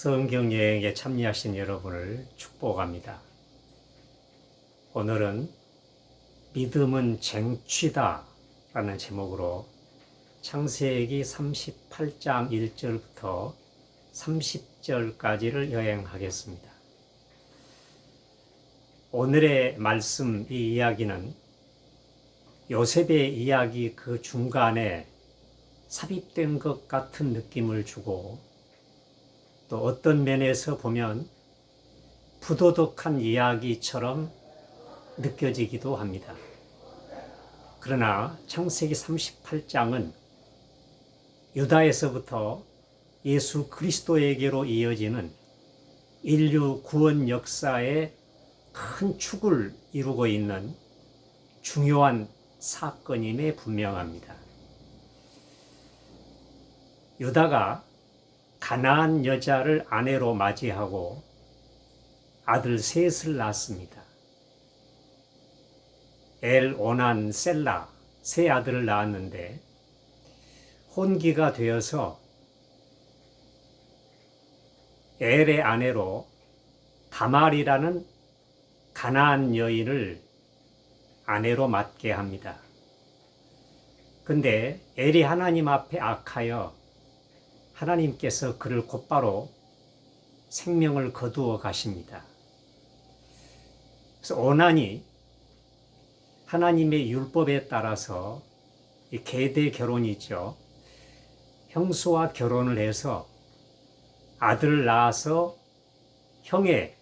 성경 여행에 참여하신 여러분을 축복합니다. 오늘은 믿음은 쟁취다 라는 제목으로 창세기 38장 1절부터 30절까지를 여행하겠습니다. 오늘의 말씀 이 이야기는 요셉의 이야기 그 중간에 삽입된 것 같은 느낌을 주고 또 어떤 면에서 보면 부도덕한 이야기처럼 느껴지기도 합니다. 그러나 창세기 38장은 유다에서부터 예수 그리스도에게로 이어지는 인류 구원 역사의 큰 축을 이루고 있는 중요한 사건임에 분명합니다. 유다가 가나안 여자를 아내로 맞이하고 아들 셋을 낳았습니다. 엘, 오난, 셀라 세 아들을 낳았는데 혼기가 되어서 엘의 아내로 다말이라는 가나안 여인을 아내로 맡게 합니다. 근데 엘이 하나님 앞에 악하여 하나님께서 그를 곧바로 생명을 거두어 가십니다. 그래서 오난이 하나님의 율법에 따라서 계대 결혼이죠. 형수와 결혼을 해서 아들을 낳아서 형의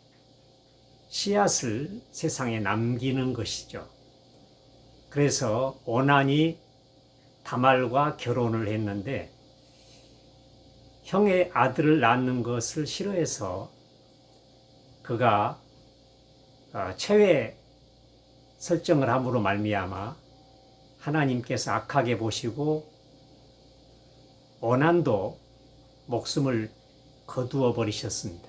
씨앗을 세상에 남기는 것이죠. 그래서 오난이 다말과 결혼을 했는데 형의 아들을 낳는 것을 싫어해서 그가 체외 설정을 함으로 말미암아 하나님께서 악하게 보시고 오난도 목숨을 거두어 버리셨습니다.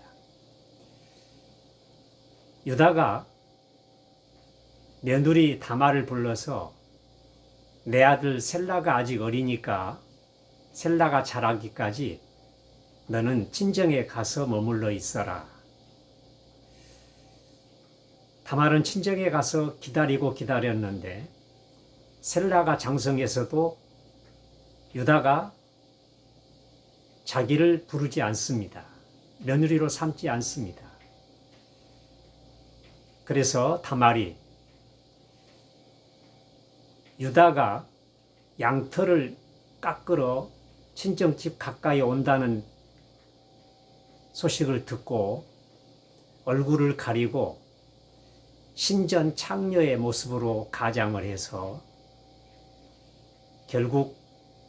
유다가 며느리 다말을 불러서 내 아들 셀라가 아직 어리니까 셀라가 자라기까지 너는 친정에 가서 머물러 있어라. 다말은 친정에 가서 기다리고 기다렸는데 셀라가 장성해서도 유다가 자기를 부르지 않습니다. 며느리로 삼지 않습니다. 그래서 다말이 유다가 양털을 깎으러 친정집 가까이 온다는 소식을 듣고 얼굴을 가리고 신전 창녀의 모습으로 가장을 해서 결국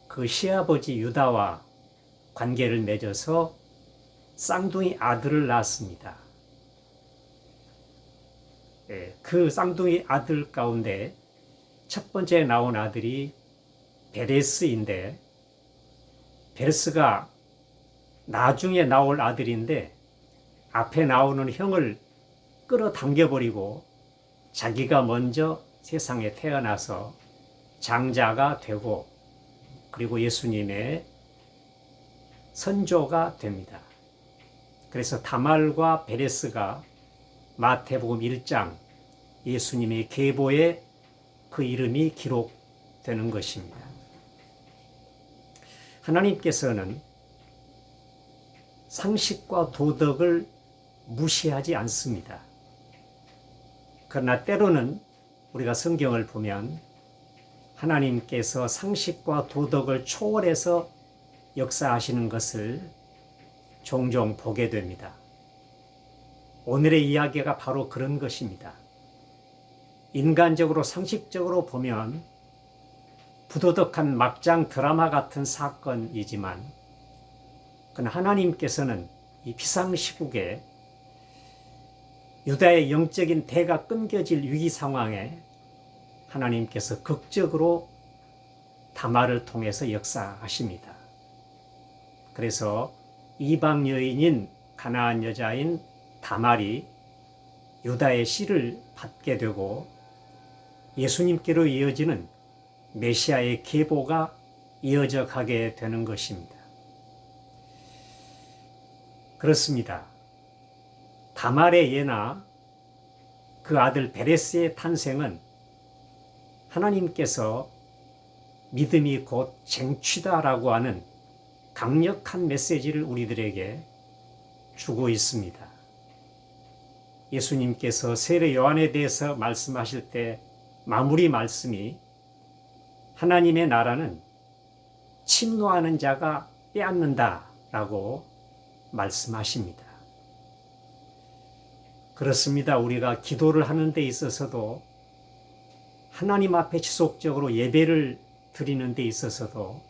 그 시아버지 유다와 관계를 맺어서 쌍둥이 아들을 낳았습니다. 그 쌍둥이 아들 가운데 첫 번째 나온 아들이 베레스인데 베레스가 나중에 나올 아들인데 앞에 나오는 형을 끌어당겨버리고 자기가 먼저 세상에 태어나서 장자가 되고 그리고 예수님의 선조가 됩니다. 그래서 다말과 베레스가 마태복음 1장 예수님의 계보에 그 이름이 기록되는 것입니다. 하나님께서는 상식과 도덕을 무시하지 않습니다. 그러나 때로는 우리가 성경을 보면 하나님께서 상식과 도덕을 초월해서 역사하시는 것을 종종 보게 됩니다. 오늘의 이야기가 바로 그런 것입니다. 인간적으로 상식적으로 보면 부도덕한 막장 드라마 같은 사건이지만 그러나 하나님께서는 이 비상시국에 유다의 영적인 대가 끊겨질 위기 상황에 하나님께서 극적으로 다말을 통해서 역사하십니다. 그래서 이방 여인인 가나안 여자인 다말이 유다의 씨를 받게 되고 예수님께로 이어지는 메시아의 계보가 이어져 가게 되는 것입니다. 그렇습니다. 다말의 예나 그 아들 베레스의 탄생은 하나님께서 믿음이 곧 쟁취다라고 하는 강력한 메시지를 우리들에게 주고 있습니다. 예수님께서 세례 요한에 대해서 말씀하실 때 마무리 말씀이 하나님의 나라는 침노하는 자가 빼앗는다 라고 말씀하십니다. 그렇습니다. 우리가 기도를 하는 데 있어서도 하나님 앞에 지속적으로 예배를 드리는 데 있어서도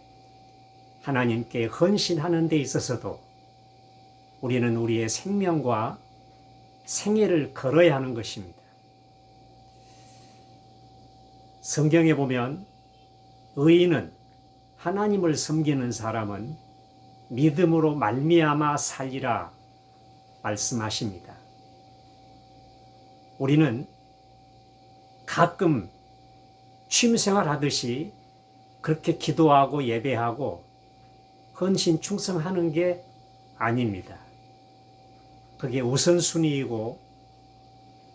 하나님께 헌신하는 데 있어서도 우리는 우리의 생명과 생애를 걸어야 하는 것입니다. 성경에 보면 의인은 하나님을 섬기는 사람은 믿음으로 말미암아 살리라 말씀하십니다. 우리는 가끔 취미생활 하듯이 그렇게 기도하고 예배하고 헌신 충성하는 게 아닙니다. 그게 우선순위이고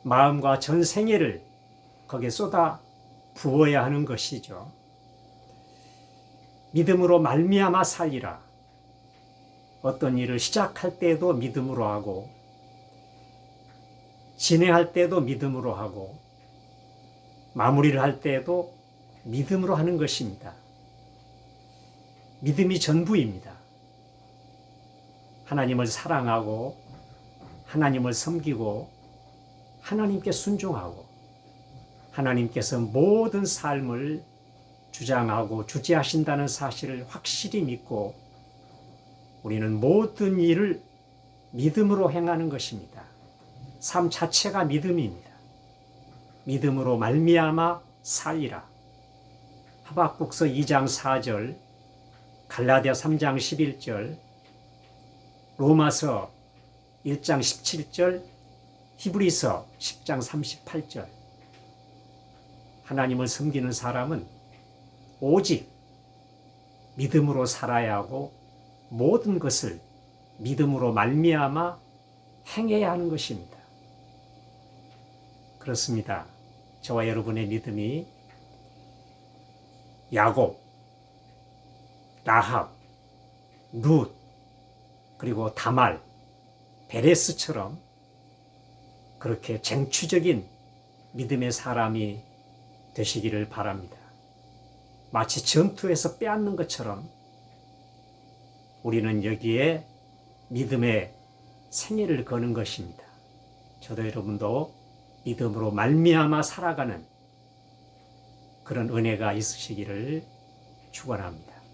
마음과 전 생애를 거기에 쏟아 부어야 하는 것이죠. 믿음으로 말미암아 살리라. 어떤 일을 시작할 때도 믿음으로 하고 진행할 때도 믿음으로 하고 마무리를 할 때도 믿음으로 하는 것입니다. 믿음이 전부입니다. 하나님을 사랑하고 하나님을 섬기고 하나님께 순종하고 하나님께서 모든 삶을 주장하고 주재하신다는 사실을 확실히 믿고 우리는 모든 일을 믿음으로 행하는 것입니다. 삶 자체가 믿음입니다. 믿음으로 말미암아 살리라. 하박국서 2장 4절, 갈라디아 3장 11절, 로마서 1장 17절, 히브리서 10장 38절. 하나님을 섬기는 사람은 오직 믿음으로 살아야 하고 모든 것을 믿음으로 말미암아 행해야 하는 것입니다. 그렇습니다. 저와 여러분의 믿음이 야곱, 라합, 룻, 그리고 다말, 베레스처럼 그렇게 쟁취적인 믿음의 사람이 되시기를 바랍니다. 마치 전투에서 빼앗는 것처럼 우리는 여기에 믿음의 생애를 거는 것입니다. 저도 여러분도 믿음으로 말미암아 살아가는 그런 은혜가 있으시기를 축원합니다.